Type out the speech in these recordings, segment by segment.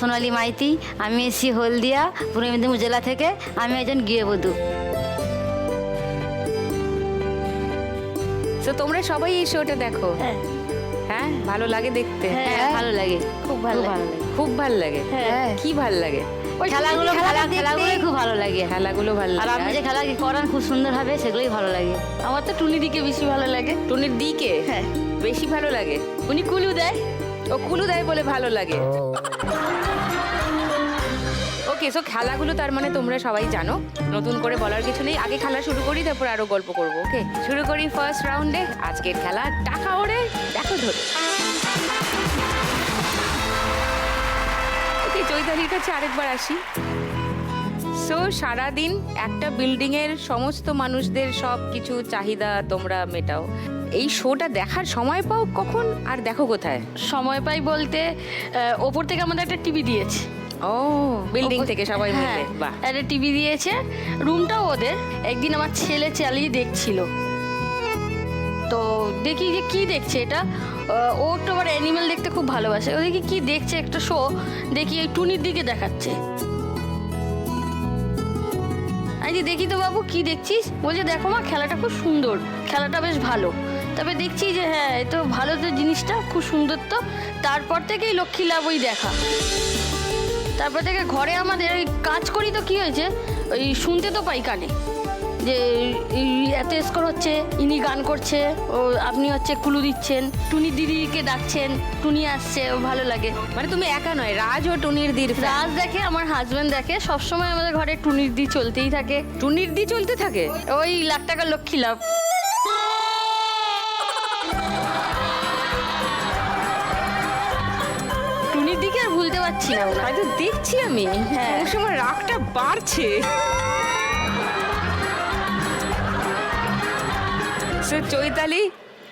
সোনালী মাইতি, আমি এসেছি হলদিয়া পূর্ব মেদিনীপুর জেলা থেকে। আমি একজন গৃহবধূ। তো তোমরা সবাই এই শোটা দেখো? হ্যাঁ। হ্যাঁ, ভালো লাগে দেখতে? হ্যাঁ, ভালো লাগে, খুব ভালো লাগে। খুব ভালো লাগে? হ্যাঁ। কি ভালো লাগে? খেলাগুলো খুব ভালো লাগে। খেলাগুলো ভালো আর লাগে। আপনি যে খেলা করান খুব সুন্দর ভাবে, সেগুলোই ভালো লাগে। আমার তো টুনি দিকে বেশি ভালো লাগে। টুনির দিকে হ্যাঁ বেশি ভালো লাগে? উনি কুলু দেয়। ও কুলু দেয় বলে ভালো লাগে। ওকে, সো খেলাগুলো তার মানে তোমরা সবাই জানো, নতুন করে বলার কিছু নেই। আগে খেলা শুরু করি, তারপর আরো গল্প করবো। ওকে, শুরু করি ফার্স্ট রাউন্ডে। আজকের খেলা টাকা ওড়ে দেখো ধরে। ওকে, চৈতালির কাছে আরেকবার আসি। সো সারাদিন একটা বিল্ডিং এর সমস্ত মানুষদের সব কিছু চাহিদা তোমরা মেটাও। এই শোটা দেখার সময় পাও কখন, আর দেখো কোথায়? সময় পাই বলতে ওপর থেকে আমাদের একটা টিভি দিয়েছে। ও, বিল্ডিং থেকে সবাই মিলে? বাহ, একটা টিভি দিয়েছে, রুমটাও ওদের। একদিন আমার ছেলে চালিয়ে দেখছিল, তো দেখি যে কি দেখছে এটা। ও একটু আবার অ্যানিমেল দেখতে খুব ভালোবাসে। ও দেখি কি দেখছে, একটা শো দেখি এই টুনির দিকে দেখাচ্ছে। আমি যে দেখি তো বাবু কি দেখছিস? বলছে দেখো মা, খেলাটা খুব সুন্দর, খেলাটা বেশ ভালো। তবে দেখছি যে হ্যাঁ, এ তো ভালো, তো জিনিসটা খুব সুন্দর। তো তারপর থেকেই লক্ষ্মী লাভ ওই দেখা। তারপর থেকে ঘরে আমাদের ওই কাজ করি, তো কি হয়েছে, ওই শুনতে তো পাই কানে যে এত স্কোর হচ্ছে, ইনি গান করছে, ও আপনি হচ্ছে কুলু দিচ্ছেন, টুনি দিদিকে ডাকছেন, টুনি আসছে, ও ভালো লাগে। মানে তুমি একা নয়, রাজ ও টুনির দির fan? রাজ দেখে, আমার হাজব্যান্ড দেখে, সবসময় আমাদের ঘরে টুনির দি চলতেই থাকে। টুনির দি চলতে থাকে? ওই লাখ টাকার লক্ষ্মী লাভ। টুনির দিকে আর ভুলতে পারছি না। হয়তো দেখছি আমি, হ্যাঁ। ওর সময় রাগটা বাড়ছে। So, চৈতালি,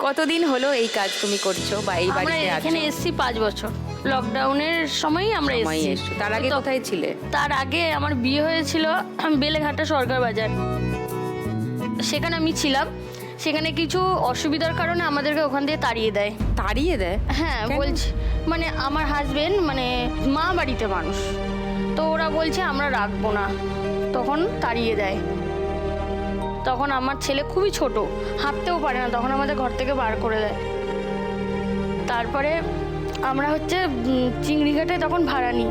কতদিন হলো এই কাজ তুমি করছো বা এই আমরা বাড়িতে আছো? এখানে এসেছি 5 বছর। লকডাউনের সময়ই আমরা সময় এসেছি। এসছো। তার আগে তো কোথায় ছিলে? তার আগে আমার বিয়ে হয়েছিল বেলেঘাটা সরকার বাজার, সেখানে আমি ছিলাম। সেখানে কিছু অসুবিধার কারণে আমাদেরকে ওখান দিয়ে তাড়িয়ে দেয়। তাড়িয়ে দেয়? হ্যাঁ, কেন? বলছি মানে আমার হাজবেন্ড মানে মা বাড়িতে মানুষ, তো ওরা বলছে আমরা রাখবো না, তখন তাড়িয়ে দেয়। তখন আমার ছেলে খুবই ছোট, হাঁটতেও পারে না, তখন আমাদের ঘর থেকে বার করে দেয়। তারপরে আমরা হচ্ছে চিংড়িঘাটে তখন ভাড়া নিই।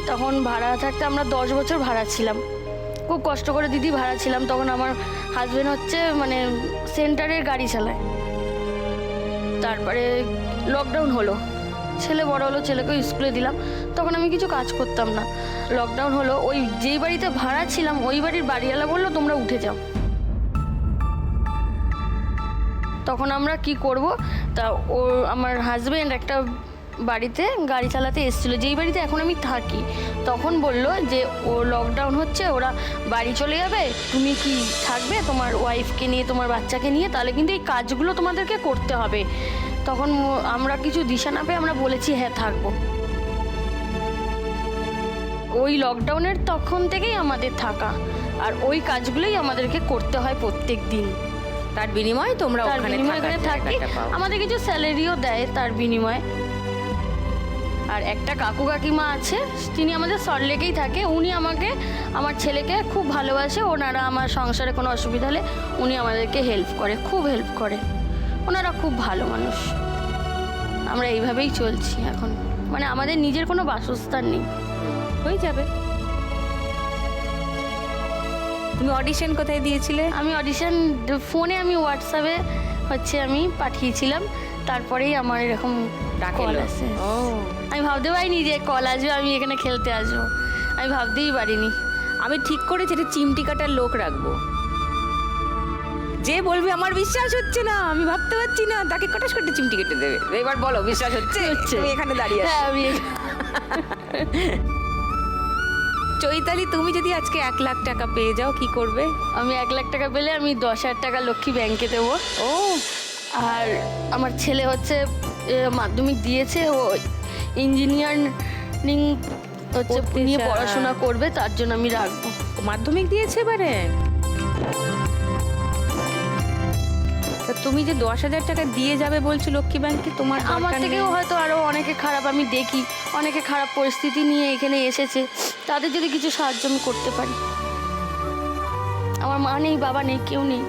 তখন ভাড়া থাকতে আমরা 10 বছর ভাড়া ছিলাম, খুব কষ্ট করে দিদি ভাড়া ছিলাম। তখন আমার হাজবেন্ড হচ্ছে মানে সেন্টারের গাড়ি চালায়। তারপরে লকডাউন হলো, ছেলে বড় হলো, ছেলেকে স্কুলে দিলাম। তখন আমি কিছু কাজ করতাম না। লকডাউন হলো, ওই যেই বাড়িতে ভাড়া ছিলাম ওই বাড়ির বাড়িওয়ালা বললো তোমরা উঠে যাও। তখন আমরা কি করব, তা ও আমার হাজবেন্ড একটা বাড়িতে গাড়ি চালাতে এসেছিলো, যেই বাড়িতে এখন আমি থাকি। তখন বললো যে ও লকডাউন হচ্ছে, ওরা বাড়ি চলে যাবে, তুমি কি থাকবে তোমার ওয়াইফকে নিয়ে, তোমার বাচ্চাকে নিয়ে? তাহলে কিন্তু এই কাজগুলো তোমাদেরকে করতে হবে। তখন আমরা কিছু দিশা না পেয়ে আমরা বলেছি হ্যাঁ থাকবো। ওই লকডাউনের তখন থেকেই আমাদের থাকা, আর ওই কাজগুলোই আমাদেরকে করতে হয় প্রত্যেক দিন। তার বিনিময়ে তোমরা তার ওখানে বিনিময়ে এখানে থাকি, আমাদের কিছু স্যালারিও দেয় তার বিনিময়ে। আর একটা কাকু কাকিমা আছে, তিনি আমাদের সল্টলেকেই থাকে। উনি আমাকে, আমার ছেলেকে খুব ভালোবাসে। ওনারা আমার সংসারে কোনো অসুবিধা হলে উনি আমাদেরকে হেল্প করে, খুব হেল্প করে। ওনারা খুব ভালো মানুষ। আমরা এইভাবেই চলছি এখন, মানে আমাদের নিজের কোনো বাসস্থান নেই। হয়ে যাবে। তুমি অডিশন কোথায় দিয়েছিলে? আমি অডিশন ফোনে, আমি হোয়াটসঅ্যাপে হচ্ছে আমি পাঠিয়েছিলাম, তারপরেই আমার এরকম কল ডাকলো? আসে। ও, আমি ভাবতে পারিনি যে কল আসবে, আমি এখানে খেলতে আসবো, আমি ভাবতেই পারিনি। আমি ঠিক করেছি এটা চিমটি কাটার লোক রাখবো। যে বলবে আমার বিশ্বাস হচ্ছে না, আমি ভাবতে পারছি না, তাকে কটাস করতে চিমটি কেটে দেবে। এবার বলো বিশ্বাস হচ্ছে? তুমি এখানে দাঁড়িয়ে আছো। হ্যাঁ, আমি চৈতালি, তুমি যদি আজকে 1 লাখ টাকা পেয়ে যাও কি করবে? আমি 1 লাখ টাকা পেলে আমি 10,000 টাকা লক্ষ্মী ব্যাংকে দেবো। ও, আর আমার ছেলে হচ্ছে মাধ্যমিক দিয়েছে, ও ইঞ্জিনিয়ারিং হচ্ছে করতে নিয়ে চায়। পড়াশোনা করবে, তার জন্য আমি রাখবো। মাধ্যমিক দিয়েছে এবারে? তা তুমি যে 10,000 টাকা দিয়ে যাবে বলছো লক্ষ্মী ব্যাংকে, তোমার আমার দরকার থেকেও নেই? হয়তো আরো অনেকে খারাপ আমি দেখি, অনেকে খারাপ পরিস্থিতি নিয়ে এখানে এসেছে, তাদের যদি কিছু সাহায্য আমি করতে পারি। আমার মা নেই, বাবা নেই, কেউ নেই।